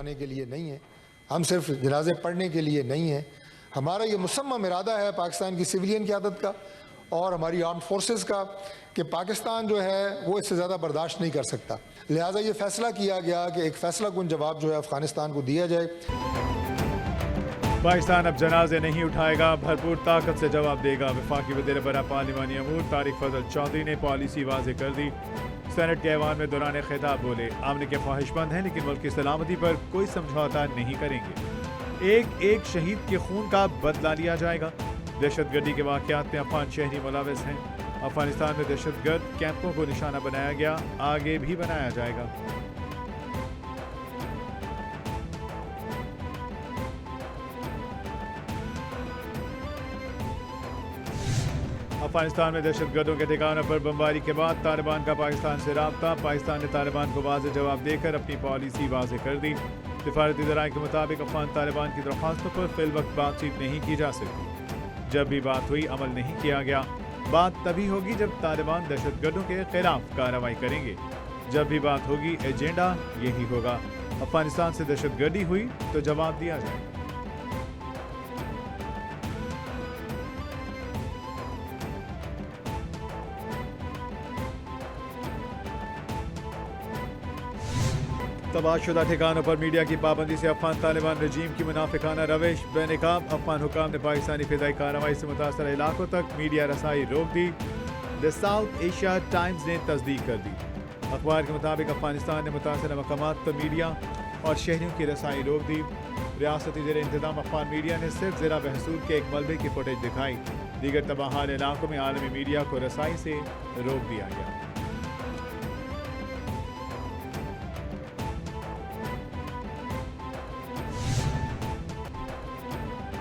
उठाने के लिए नहीं है, हम सिर्फ जनाजे पढ़ने के लिए नहीं हैं। हमारा ये मुसम्मम इरादा है पाकिस्तान की सिविलियन क़यादत का और हमारी आर्म्ड फोर्सेस का कि पाकिस्तान जो है वो इससे ज़्यादा बर्दाश्त नहीं कर सकता। लिहाजा ये फ़ैसला किया गया कि एक फ़ैसला कुन जवाब जो है अफ़गानिस्तान को दिया जाए। पाकिस्तान अब जनाजे नहीं उठाएगा, भरपूर ताकत से जवाब देगा। वफाकी वज़ीर बरा पार्लिमानी अमूर तारिक फजल चौधरी ने पॉलिसी वाज़े कर दी। सेनेट के ऐवान में दौरान खिताब बोले, आमने के ख्वाहिशमंद हैं लेकिन मुल्क की सलामती पर कोई समझौता नहीं करेंगे। एक एक शहीद के खून का बदला लिया जाएगा। दहशतगर्दी के वाक़यात में अफगान शहरी मुलविस हैं। अफगानिस्तान में दहशतगर्द कैंपों को निशाना बनाया गया, आगे भी बनाया जाएगा। अफगानिस्तान में दहशतगर्दों के ठिकानों पर बमबारी के बाद तालिबान का पाकिस्तान से राब्ता। पाकिस्तान ने तालिबान को वाज़ेह जवाब देकर अपनी पॉलिसी वाज़ेह कर दी। सिफारती ज़राए के मुताबिक अफगान तालिबान की दरख्वास्तों पर फिल वक्त बातचीत नहीं की जा सकती। जब भी बात हुई अमल नहीं किया गया। बात तभी होगी जब तालिबान दहशतगर्दों के खिलाफ कार्रवाई करेंगे। जब भी बात होगी एजेंडा यही होगा। अफगानिस्तान से दहशतगर्दी हुई तो जवाब दिया जाएगा। तबाहशुदा ठिकानों पर मीडिया की पाबंदी से अफगान तालिबान रजीम की मुनाफिकाना रविश बेनकाब। अफगान हुकाम ने पाकिस्तानी फिजाई कार्रवाई से मुतासर इलाकों तक मीडिया रसाई रोक दी। द साउथ एशिया टाइम्स ने तस्दीक कर दी। अखबार के मुताबिक अफगानिस्तान ने मुतासर मकामात पर मीडिया और शहरियों की रसाई रोक दी। रियासती ज़ेर इंतज़ाम अफगान मीडिया ने सिर्फ ज़रा बहसूद के एक मलबे की फुटेज दिखाई। दीगर तबाहाल इलाकों में आलमी मीडिया को रसाई से रोक दिया गया।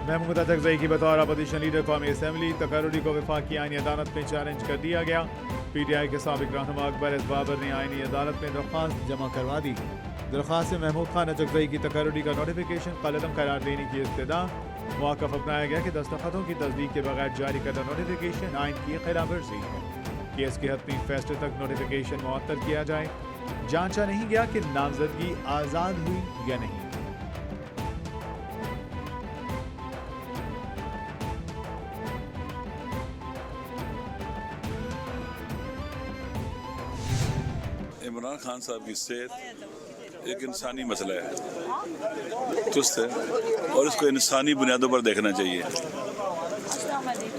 महमूद अजगज़ई की बतौर अपोजिशन लीडर कौमी असम्बली तकर्रुरी को वफाकी आईनी अदालत में चैलेंज कर दिया गया। PTI के साबिक रहनुमा अकबर एस बाबर ने आईनी अदालत में दरख्वास्त जमा करवा दी। दरख्वास्त में महमूद खान अजगज़ई की तकर्रुरी का नोटिफिकेशन कलअदम करार देने की इब्तिदा। मौक़िफ़ अपनाया गया कि दस्तखतों की तस्दीक के बगैर जारी करना नोटिफिकेशन आइन की खिलाफ वर्जी है। केस के हतमी फैसले तक नोटिफिकेशन मुअत्तल किया जाए। जांचा नहीं गया कि नामजदगी आज़ाद हुई या नहीं। इमरान खान साहब की सेहत एक इंसानी मसला है, चुस्त है और इसको इंसानी बुनियादों पर देखना चाहिए।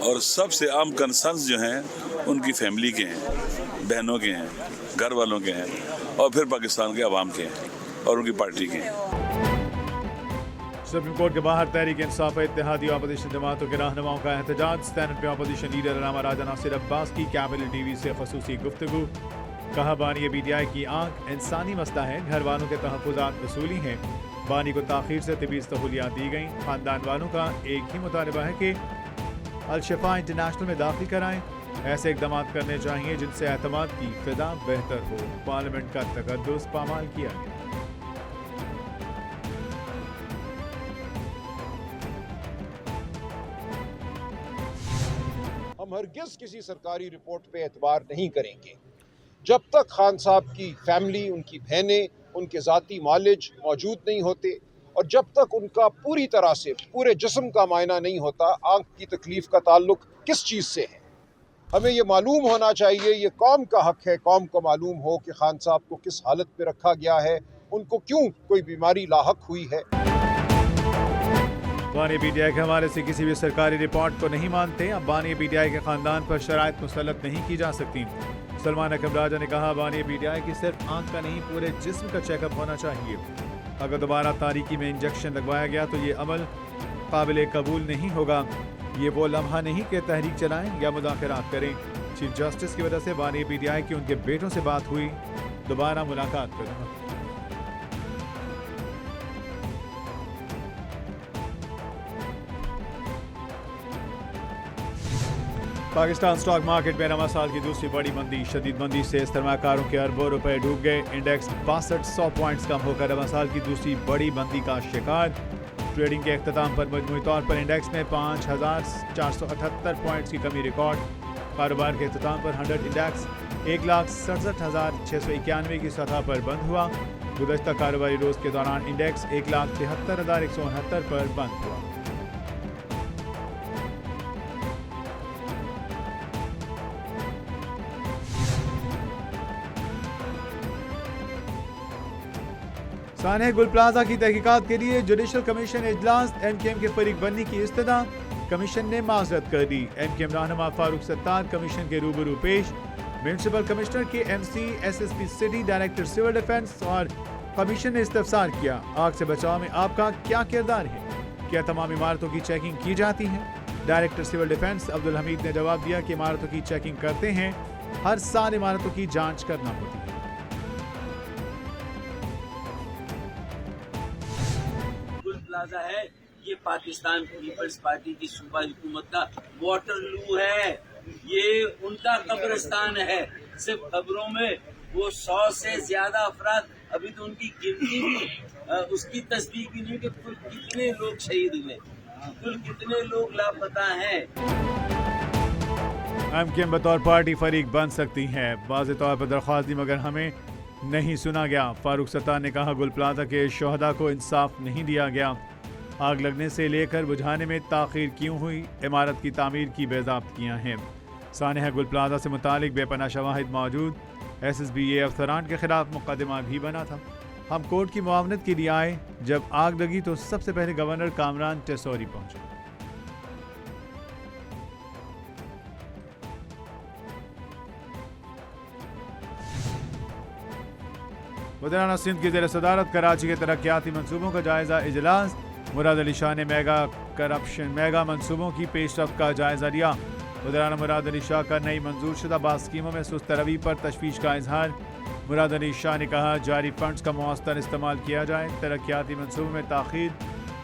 और सबसे आम कंसर्न्स जो हैं उनकी फैमिली के हैं, बहनों के हैं, घर वालों के हैं और फिर पाकिस्तान के अवाम के हैं और उनकी पार्टी के हैं। सुप्रीम कोर्ट के बाहर तहरीक इंसाफ इत्तेहादी अपोजिशन जमातों के रहनुमाओं का एहतजाज। सेनेट में अपोजिशन लीडर अलामा राजा नासिर अब्बास की कैपिटल TV से खसूसी गुफ्तगू। कहा बानी PTI की आंख इंसानी मसला है, घर वालों के तहफ़्फ़ुज़ात वसूली हैं। बानी को ताख़ीर से तिबी सहूलियात दी गई। ख़ानदान वालों का एक ही मुतालबा है कि अल-शिफा इंटरनेशनल में दाखिल कराएं। ऐसे इक़दाम करने चाहिए जिनसे एतमाद की फ़िज़ा बेहतर हो। पार्लियामेंट का तक़द्दुस पामाल किया गया। हम हरगिज़ किसी सरकारी रिपोर्ट पे एतबार नहीं करेंगे जब तक खान साहब की फैमिली, उनकी बहनें, उनके ज़ाती मालिज मौजूद नहीं होते और जब तक उनका पूरी तरह से पूरे जिस्म का मायना नहीं होता आँख की तकलीफ़ का ताल्लुक किस चीज़ से है। हमें ये मालूम होना चाहिए, ये कौम का हक़ है, कौम को मालूम हो कि खान साहब को किस हालत में रखा गया है, उनको क्यों कोई बीमारी लाहक हुई है। बानी PTI के हवाले से किसी भी सरकारी रिपोर्ट को नहीं मानते। अब बानी PTI के ख़ानदान पर शराइत मुसल्लत नहीं की जा सकती। सलमान अकरम राजा ने कहा बानी PTI की सिर्फ आंख का नहीं पूरे जिस्म का चेकअप होना चाहिए। अगर दोबारा तारीकी में इंजेक्शन लगवाया गया तो ये अमल काबिल कबूल नहीं होगा। ये वो लम्हा नहीं कि तहरीक चलाएं या मुज़ाकरात करें। चीफ जस्टिस की वजह से बानी PTI की उनके बेटों से बात हुई, दोबारा मुलाकात करूँगा। पाकिस्तान स्टॉक मार्केट में रमा साल की दूसरी बड़ी मंदी। शदीद मंदी से सरमाकारों के अरबों रुपए डूब गए। इंडेक्स 6200 पॉइंट्स कम होकर रमा साल की दूसरी बड़ी मंदी का शिकार। ट्रेडिंग के अख्ताम पर मजमूई तौर पर इंडेक्स में 5478 पॉइंट्स की कमी रिकॉर्ड। कारोबार के अख्ताम पर 100 इंडेक्स 1,67,691 की सतह पर बंद हुआ। गुज़श्ता कारोबारी रोज के दौरान इंडेक्स 1,73,169 पर बंद हुआ। सानेह गुल प्लाजा की तहकीकात के लिए जुडिशल कमीशन इजलास, MKM के फरीक बनने की इस्तदा। कमीशन ने माजरत कर दी। MKM रहनुमा फारूक सत्तार कमीशन के रूबरू पेश। म्यूनिसिपल कमिश्नर के MC, SSP सिटी, डायरेक्टर सिविल डिफेंस और कमीशन ने इस्तफसार किया। आग से बचाव में आपका क्या किरदार है? क्या तमाम इमारतों की चेकिंग की जाती है? Director civil defence Abdul Hamid ने जवाब दिया कि इमारतों की चेकिंग करते हैं, हर साल इमारतों की जांच करना होती है। प्लाजा है ये पाकिस्तान पीपल्स पार्टी की सूबाई हुकूमत का वाटरलू है, ये उनका कब्रिस्तान है। सिर्फ खबरों में वो 100 से ज्यादा अफराद, अभी तो उनकी गिनती भी उसकी तस्दीक ही नहीं कि कुल कितने लोग शहीद हुए, कुल कितने लोग लापता हैं। MKM बतौर पार्टी फरीक बन सकती है, वाज़े तौर पर दरख्वास्त दी मगर हमें नहीं सुना गया। फारूक सत्तार ने कहा गुल प्लाजा के शोहदा को इंसाफ नहीं दिया गया। आग लगने से लेकर बुझाने में ताख़ीर क्यों हुई? इमारत की तामीर की बेज़ाब्तियाँ हैं। सानेह गुल प्लाजा से मुतालिक बेपना शवाहिद मौजूद। SSBA अफसरान के खिलाफ मुकदमा भी बना था। हम कोर्ट की मुआवनत के लिए आए। जब आग लगी तो सबसे पहले गवर्नर कामरान टेसौरी पहुंचे। वज़ीर-ए-आला सिंध की ज़ेर सदारत कराची के तरक्याती मनसूबों का जायजा इजलास। मुराद अली शाह ने मेगा मनसूबों की पेशरफ्त का जायजा लिया। वज़ीर-ए-आला मुराद अली शाह का नई मंजूर शुदा बाज़ स्कीमों में सुस्त रवि पर तशवीश का इजहार। मुराद अली शाह ने कहा जारी फंड्स का मौसर इस्तेमाल किया जाए, तरक्याती मनसूबों में ताख़ीर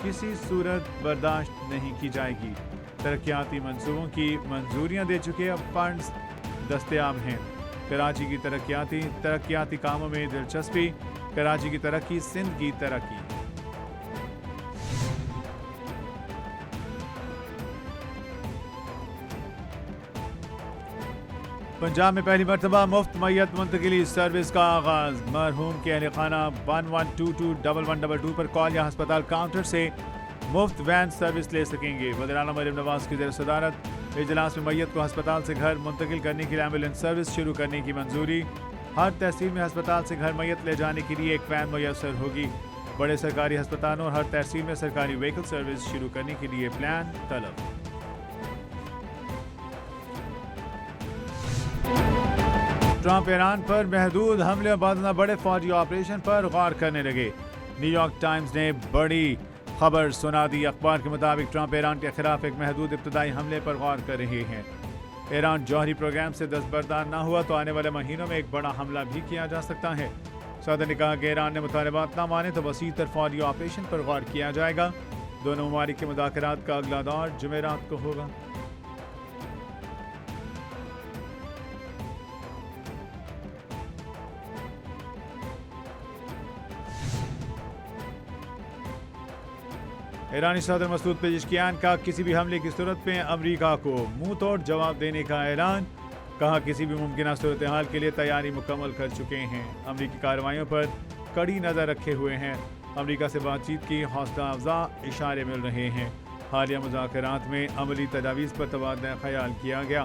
किसी सूरत बर्दाश्त नहीं की जाएगी। तरक्याती मनसूबों की मंजूरियाँ दे चुके, अब फंड्स दस्तयाब हैं। कराची की तरक्याती कामों में दिलचस्पी, कराची की तरक्की सिंध की तरक्की। पंजाब में पहली मरतबा मुफ्त मैयत मुंतकिली सर्विस का आगाज। मरहूम के अहल खाना 11221122 पर कॉल या हस्पताल काउंटर से मुफ्त वैन सर्विस ले सकेंगे। वज़ीर-ए-आला मरीम नवाज की ज़ेर सदारत इजलास में मैयत को अस्पताल से घर मुंतकिल करने के लिए एम्बुलेंस सर्विस शुरू करने की मंजूरी। हर तहसील में अस्पताल से घर मैयत ले जाने के लिए एक वैन मुयस्सर होगी। बड़े सरकारी अस्पतालों और हर तहसील में सरकारी व्हीकल सर्विस शुरू करने के लिए प्लान तलब। ट्रंप ईरान पर महदूद हमले और बाद बड़े फौजी ऑपरेशन पर गौर करने लगे। न्यूयॉर्क टाइम्स ने बड़ी खबर सुना दी। अखबार के मुताबिक ट्रंप ईरान के खिलाफ एक महदूद इब्तदाई हमले पर गौर कर रहे हैं। ईरान जौहरी प्रोग्राम से दस्तबरदार न हुआ तो आने वाले महीनों में एक बड़ा हमला भी किया जा सकता है। सदर ने कहा कि ईरान ने मुतालबात न माने तो वसीतर फौजी ऑपरेशन पर गौर किया जाएगा। दोनों ममालिक के मुज़ाकरात का अगला दौर जुमेरात को होगा। ईरानी सदर मसूद पेजिशकियान का किसी भी हमले की सूरत में अमेरिका को मुंह तोड़ जवाब देने का ऐलान। कहा किसी भी मुमकिन सूरत हाल के लिए तैयारी मुकम्मल कर चुके हैं। अमेरिकी कार्रवाइयों पर कड़ी नज़र रखे हुए हैं। अमेरिका से बातचीत की हौसला अफजा इशारे मिल रहे हैं। हालिया मुज़ाकरात में अमली तजावीज़ पर तबादला ख्याल किया गया।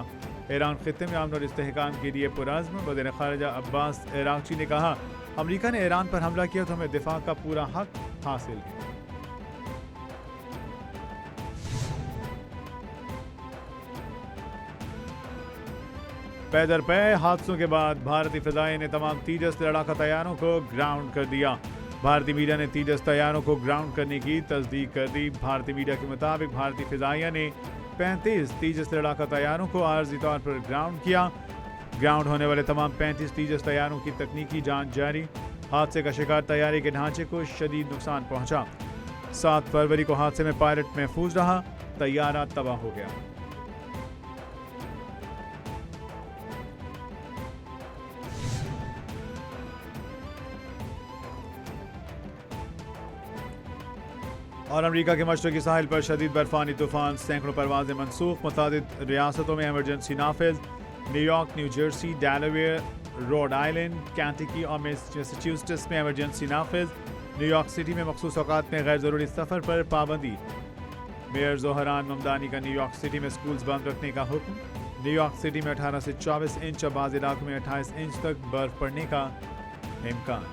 ईरान खित्ते में अमन और इस्तेहकाम के लिए पुरअज़्म। वज़ीर ख़ारिजा अब्बास इराक़ची ने कहा अमेरिका ने ईरान पर हमला किया तो हमें दिफा का पूरा हक हासिल है। पैदर पे हादसों के बाद भारतीय फ़िज़ाएं ने तमाम तेजस लड़ाका तैयारों को ग्राउंड कर दिया। भारतीय मीडिया ने तेजस तैयारों को ग्राउंड करने की तस्दीक कर दी। भारतीय मीडिया के मुताबिक भारतीय फ़िज़ाइया ने 35 तेजस लड़ाका तैयारों को आर्जी तौर पर ग्राउंड किया। ग्राउंड होने वाले तमाम 35 तेजस तैयारों की तकनीकी जांच जारी। हादसे का शिकार तैयारी के ढांचे को शदीद नुकसान पहुंचा। 7 फरवरी को हादसे में पायलट महफूज रहा, तैयारा तबाह हो गया। और अमेरिका के मशरक़ी साहिल पर शदीद बर्फानी तूफान, सैकड़ों परवाजें मनसूख। मुतादिद रियासतों में एमरजेंसी नाफिज। New York, New Jersey, Delaware, Rhode Island, Kentucky और मैसाचुसेट्स में इमरजेंसी नाफिज। न्यूयॉर्क सिटी में मखसूस औकात में गैर ज़रूरी सफ़र पर पाबंदी। मेयर ज़ोहरान ममदानी का न्यूयॉर्क सिटी में स्कूल्स बंद रखने का हुक्म। न्यूयॉर्क सिटी में 18 से 24 इंच और बाज़ इलाकों में 28 इंच तक बर्फ पड़ने का इम्कान।